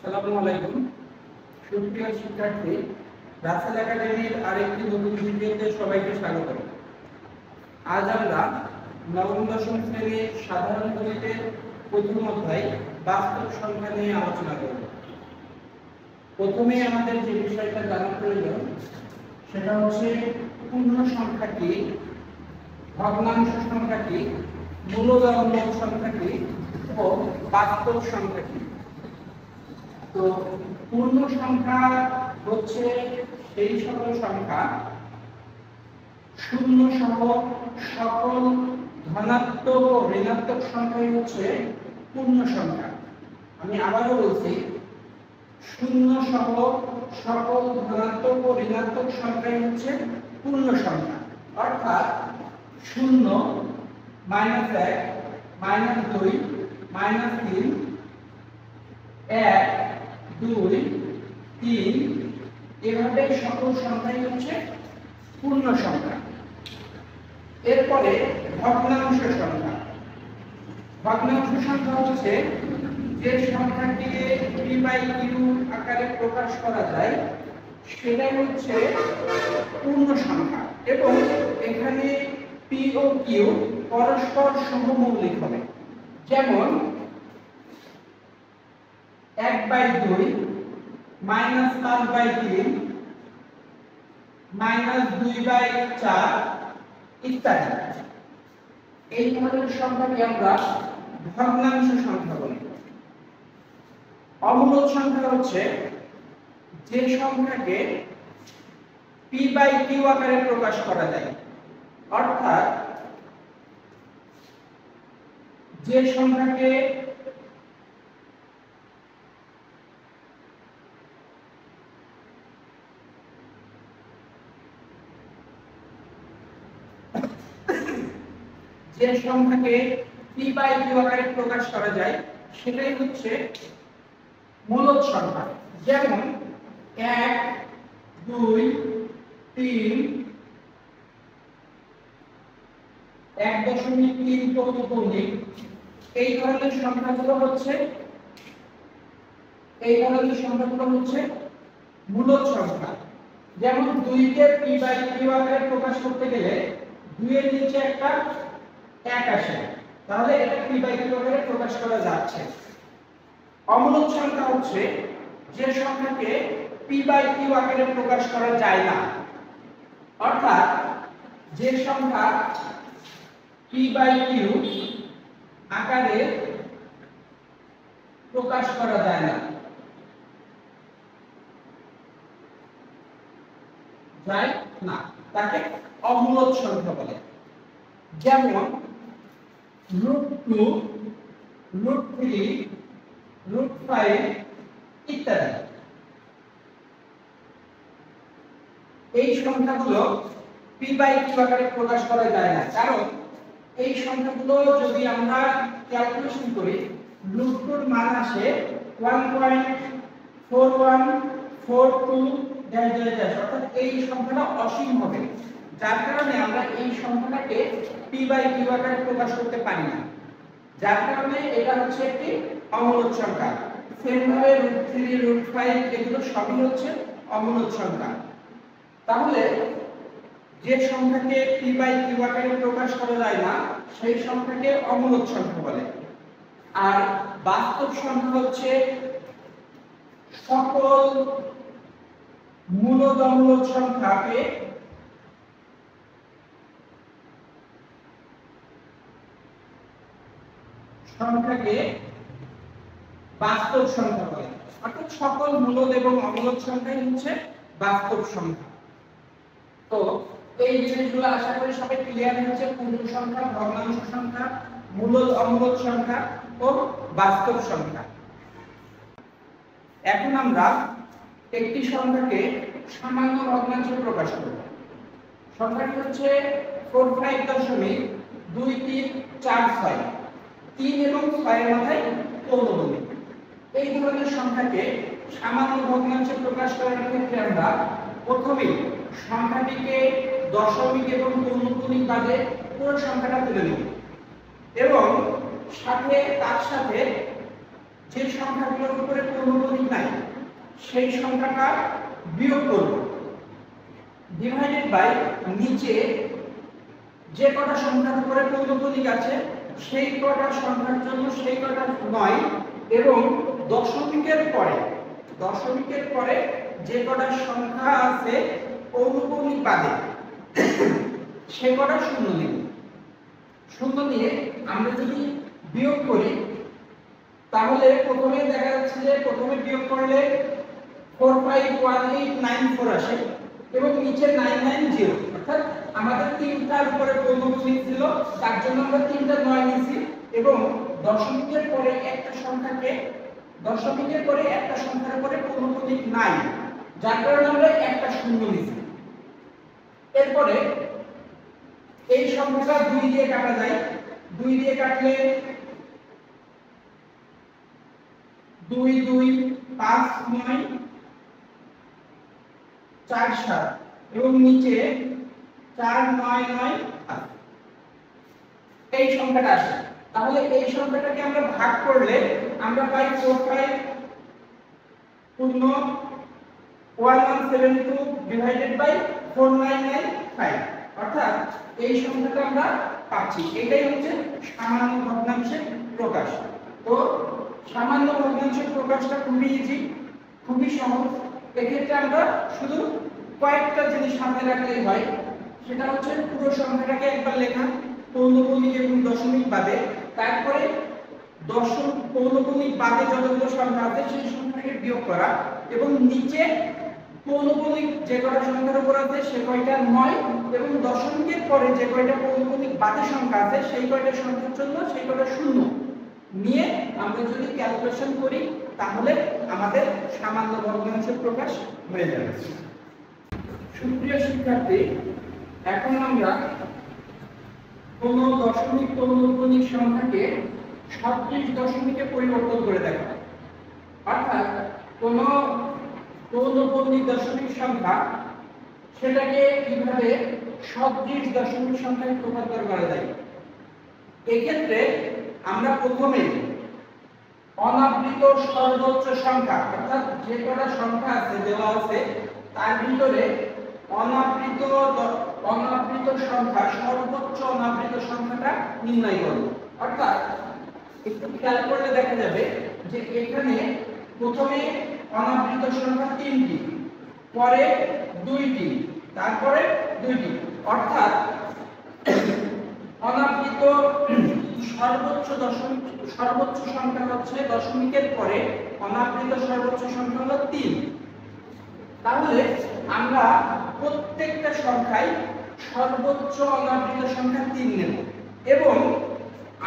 আসসালামু আলাইকুম সুপ্রিয় শিক্ষার্থী, রাসেল একাডেমির আরেকটি নতুন ভিডিওতে সবাইকে স্বাগত। আজ আমরা নবম দশম শ্রেণীর সাধারণ গণিতের প্রথম অধ্যায় বাস্তব সংখ্যা নিয়ে আলোচনা করব। প্রথমে আমাদের যে বিষয়টা জানা প্রয়োজন সেটা হচ্ছে পূর্ণ সংখ্যা কি, ভগ্নাংশ সংখ্যা কি, মূলদণ্ডক সংখ্যা কি ও বাস্তব সংখ্যা কি। তো পূর্ণ সংখ্যা হচ্ছে সেই সকল সংখ্যা শূন্য সহ সকল ধনাত্মক ও ঋণাত্মক সংখ্যাই হচ্ছে পূর্ণ সংখ্যা। আমি আবারও বলছি, শূন্য সহ সকল ধনাত্মক ও ঋণাত্মক সংখ্যাই হচ্ছে পূর্ণ সংখ্যা। অর্থাৎ 0, -1, -2, -3, 1, 2, 3 এভাবে সকল সংখ্যাই হচ্ছে পূর্ণ সংখ্যা। এরপরে ভগ্নাংশ সংখ্যা। ভগ্নাংশ সংখ্যা হচ্ছে যে সংখ্যাটিকে p/q আকারে প্রকাশ করা যায় সেটাই হচ্ছে পূর্ণ সংখ্যা, এবং এখানে p ও q পরস্পর সমমৌলিক হবে। যেমন 1/2 -5/3 -2/4 ইত্যাদি। এই ধরনের সংখ্যাকে আমরা ভগ্নাংশ সংখ্যা বলি। অমূলদ সংখ্যা হচ্ছে যে সংখ্যাকে p/q আকারে প্রকাশ করা যায়, অর্থাৎ যে সংখ্যাকে p/q আকারে প্রকাশ করা যায় সেটাই হচ্ছে মূলদ সংখ্যা। যেমন 1, 2, 3, 1.3 পৌনঃপুনিক এই ধরনের সংখ্যাগুলো হচ্ছে মূলদ সংখ্যা। যেমন 2 কে p/q আকারে প্রকাশ করতে গেলে 2 এর নিচে একটা 1 আসে, তাহলে এটা p/q আকারে প্রকাশ করা যাচ্ছে। অমূলদ সংখ্যা হচ্ছে যে সংখ্যাকে p/q আকারে প্রকাশ করা যায় না, অর্থাৎ যে সংখ্যা p/q আকারে প্রকাশ করা যায় না, তাকে অমূলদ সংখ্যা বলে। যেমন √2, √3, √5 ইত্যাদি। এই সংখ্যাগুলো p/q আকারে প্রকাশ করা যায় না, কারণ এই সংখ্যাগুলো যদি আমরা ক্যালকুলেশন করি √2 এর মান আসে 1.4142 অর্থাৎ এই সংখ্যাটা অসীম হবে, যার কারণে আমরা এই সংখ্যাটাকে p/q আকারে প্রকাশ করতে পারি না, যার কারণে এটা হচ্ছে একটি অমূলদ সংখ্যা। সেম ভাবে √3, √5 এগুলো সবই হচ্ছে অমূলদ সংখ্যা। তাহলে যে সংখ্যাকে p/q আকারে প্রকাশ করা যায় না সেই সংখ্যাকে অমূলদ সংখ্যা বলে। আর বাস্তব সংখ্যা হচ্ছে সকল মূলদ অমূলদ সংখ্যাকে বাস্তব সংখ্যা বলে, অর্থাৎ সকল মূলদ এবং অমূলদ সংখ্যাই হচ্ছে বাস্তব সংখ্যা। তো এই জিনিসগুলো আশা করি সবাই ক্লিয়ার হয়েছে। পূর্ণ সংখ্যা, ভগ্নাংশ সংখ্যা, মূলদ অমূলদ সংখ্যা ও বাস্তব সংখ্যা। এখন আমরা একটি সংখ্যাকে সামান্য ভগ্নাংশে প্রকাশ করব। সংখ্যাটি হচ্ছে 45.2346। 3 এবং 6 এর মাথায় পৌনঃপুনিক। এই ধরনের সংখ্যাকে সামান্য ভগ্নাংশে প্রকাশ করার ক্ষেত্রে আমরা প্রথমে সংখ্যাটিকে দশমিক এবং পৌনঃপুনিক বাদে পুরো সংখ্যাটা তুলে নেব, এবং তার সাথে যে সংখ্যাগুলোর উপরে পৌনঃপুনিক নাই সেই সংখ্যাটা বিয়োগ করব, ডিভাইডেড বাই নিচে যে কটা সংখ্যার উপরে পৌনঃপুনিক আছে সেই কটা সংখ্যার জন্য সেই কটা 9 এবং দশমিকের পরে যে কটা সংখ্যা আছে পৌনঃপুনিক বাদে সে কটা শূন্য নিব। শূন্য নিয়ে আমরা যদি বিয়োগ করি তাহলে প্রথমে দেখা যাচ্ছে যে প্রথমে বিয়োগ করলে 451894 আসে এবং নিচে 990, অর্থাৎ আমাদের তিনটার উপরে পৌনঃপুনিক ছিল, তার জন্য আমরা তিনটা 9 নিয়েছি এবং দশমিকের পরে একটা সংখ্যার উপরে পৌনঃপুনিক নাই, যার কারণে আমরা একটা শূন্য নিয়েছি। এরপরে এই সংখ্যাটা 2 দিয়ে কাটা যায়, 2 দিয়ে কাটলে 2 2 5 9 4 7 এবং নিচে 4 9 9 এই সংখ্যাটা আসে। তাহলে এই সংখ্যাটাকে আমরা ভাগ করলে আমরা পাই 451172 ডিভাইডেড বাই 4995, অর্থাৎ এই সংখ্যাটা আমরা পাচ্ছি। এটাই হচ্ছে সামান্য ভগ্নাংশের প্রকাশ। তো সামান্য ভগ্নাংশের প্রকাশটা খুবই ইজি, খুবই সহজ। এক্ষেত্রে আমরা শুধু কয়েকটা জিনিস সামনে রাখলেই হয়, সেটা হচ্ছে পুরো সংখ্যাটাকে একবার লেখা পৌনঃপুনিক এবং দশমিক বাদে, তারপরে পৌনঃপুনিক বাদে যতগুলো সংখ্যা আছে সেই সংখ্যাটাকে বিয়োগ করা এবং নিচে পৌনঃপুনিক যে কয়টা সংখ্যার উপর আছে সে কয়টা 9 এবং দশমিকের পরে যে কয়টা পৌনঃপুনিক বাদে সংখ্যা আছে সেই কয়টা সংখ্যার জন্য সেই কয়টা শূন্য নিয়ে আমরা যদি ক্যালকুলেশন করি তাহলে আমাদের সামান্য ভগ্নাংশের প্রকাশ হয়ে যাবে। সুপ্রিয় শিক্ষার্থী, এখন আমরা কোন দশমিক পৌনঃপুনিক সংখ্যাকে 37 দশমিকে পরিবর্তন করে দেখাবো, অর্থাৎ কোন পৌনঃপুনিক দশমিক সংখ্যা সেটাকে কিভাবে 37 দশমিক সংখ্যায় রূপান্তর করা যায়। এক্ষেত্রে আমরা প্রথমে অনাবৃত সর্বোচ্চ সংখ্যা, অর্থাৎ যে কটা সংখ্যা আছে দেওয়া আছে তার ভিতরে অনাবৃত সংখ্যা, সর্বোচ্চ অনাবৃত সংখ্যাটা নির্ণয় করব। অর্থাৎ একটু খেয়াল করলে দেখা যাবে যে এখানে প্রথমে অনাবৃত সংখ্যা 3টি, পরে 2টি, তারপরে 2টি, অর্থাৎ অনাবৃত সর্বোচ্চ সংখ্যা হচ্ছে দশমিকের পরে অনাবৃত সর্বোচ্চ সংখ্যা হলো 3। তাহলে আমরা প্রত্যেকটা সংখ্যায় সর্বোচ্চ অনাবৃত সংখ্যা 3 নেব এবং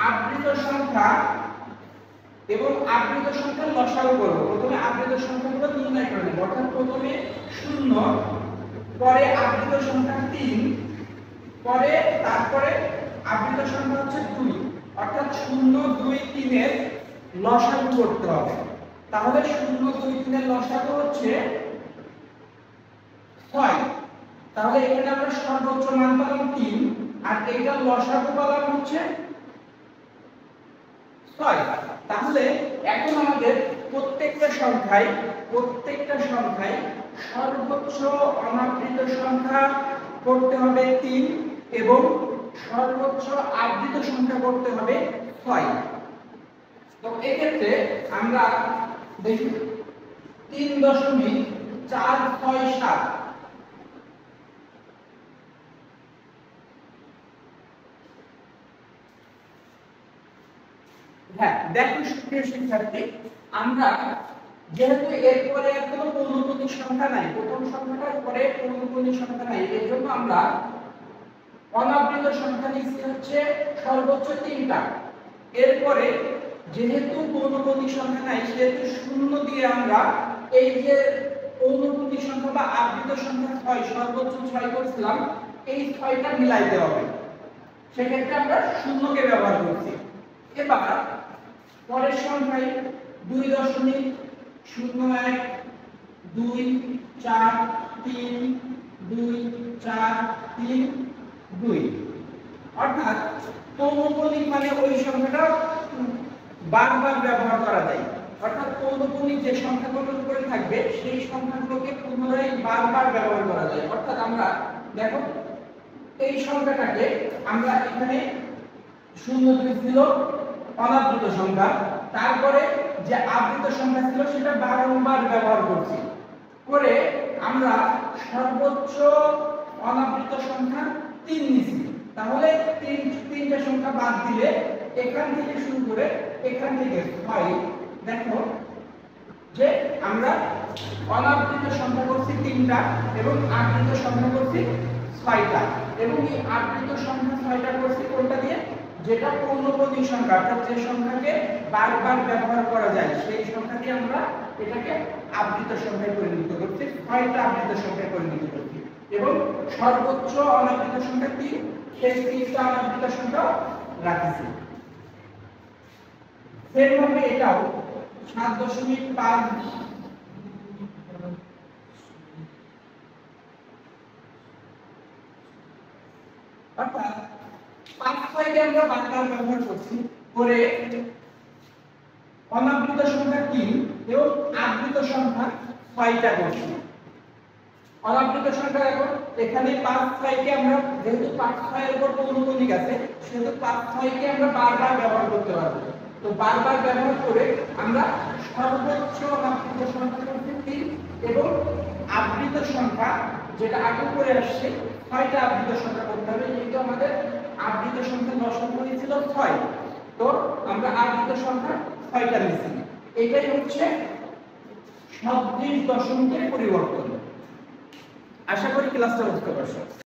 আবৃত সংখ্যা লসাগু করব। প্রথমে আবৃত সংখ্যাগুলো নির্ণয় করে নেব, অর্থাৎ প্রথমে 0, পরে আবৃত সংখ্যা 3, পরে তারপরে আবৃত সংখ্যা হচ্ছে 2, অর্থাৎ 0 2 3 এর লসাগু করতে হবে। তাহলে 0 2 3 এর লসাগু হচ্ছে 6। তাহলে এখানে আমরা সর্বোচ্চ মান পেলাম 3 আর এইটা লসাগু পেলাম হচ্ছে 6। তাহলে এখন আমাদের প্রত্যেকটা সংখ্যায় সর্বোচ্চ অনাবৃত সংখ্যা করতে হবে 3 এবং সর্বোচ্চ আবৃত সংখ্যা করতে হবে 6। তো এক্ষেত্রে আমরা দেখি 3.467। হ্যাঁ, দেখুন সুপ্রিয় শিক্ষার্থী, আমরা যেহেতু এরপরে আর কোনো পৌনঃপুনিক সংখ্যা নাই, প্রথম সংখ্যাটার পরে পৌনঃপুনিক সংখ্যা নাই, এর জন্য আমরা অনাবৃত সংখ্যা নিচ্ছি হচ্ছে সর্বোচ্চ 3টা। এরপরে যেহেতু পৌনঃপুনিক সংখ্যা নাই সেহেতু 0 দিয়ে আমরা এই যে পৌনঃপুনিক সংখ্যা বা আবৃত সংখ্যা 6, সর্বোচ্চ 6 করেছিলাম, এই 6টা মিলাইতে হবে। সেক্ষেত্রে আমরা 0 কে ব্যবহার করছি। এবার পরের সংখ্যায় 2.01 2 4 3 2 4 3 2, অর্থাৎ পৌনঃপুনিক মানে ওই সংখ্যাটা বারবার ব্যবহার করা যায়। অর্থাৎ পৌনঃপুনিক যে সংখ্যাগুলোর উপরে থাকবে সেই সংখ্যাগুলোকে পুনরায় বারবার ব্যবহার করা যায়। অর্থাৎ আমরা দেখো এই সংখ্যাটাকে আমরা এখানে 0 ছিল অনাবৃত সংখ্যা, তারপরে যে আবৃত সংখ্যা ছিল সেটা বারংবার ব্যবহার করছি, করে আমরা সর্বোচ্চ অনাবৃত সংখ্যা 3 নিছি। তাহলে তিনটা সংখ্যা বাদ দিলে এখান থেকে শুরু করে এখান থেকে 6, দেখো যে আমরা অনাবৃত সংখ্যা করছি 3টা এবং আবৃত সংখ্যা করছি 6টা, এবং এই আবৃত সংখ্যা 6টা করছি কোনটা দিয়ে, যেটা পৌনঃপুনিক সংখ্যা, অর্থাৎ যে সংখ্যাকে বারবার ব্যবহার করা যায় সেই সংখ্যা দিয়ে আমরা এটাকে আবৃত সংখ্যায় পরিণত করছি, 6টা আবৃত সংখ্যায় পরিণত করছি, এবং সর্বোচ্চ অনাবৃত সংখ্যা 3, সেই 3টা অনাবৃত সংখ্যা রাখছি। সেমভাবে এটাও 7.5 অর্থাৎ 5-6কে আমরা বারবার ব্যবহার করছি, করে অনাবৃত সংখ্যা 3 এবং আবৃত সংখ্যা 6টা করছি। অনাবৃত সংখ্যা এখন এখানে 5-6কে আমরা, যেহেতু 5-6 এর উপর পৌনঃপুনিক আছে সেহেতু 5-6কে আমরা বারবার ব্যবহার করতে পারবো। তো বারবার ব্যবহার করে আমরা সর্বোচ্চ অনাবৃত সংখ্যা করতে 3 এবং আবৃত সংখ্যা যেটা আগে করে আসছে 6টা আবৃত সংখ্যা করতে হবে, যেহেতু আমাদের আবৃত সংখ্যা দশমিক হয়েছিল 6, তো আমরা আবৃত সংখ্যা 6টা নিয়েছি। এটাই হচ্ছে সদৃশ দশমিকের পরিবর্তন। আশা করি ক্লাসটা বুঝতে পারছো।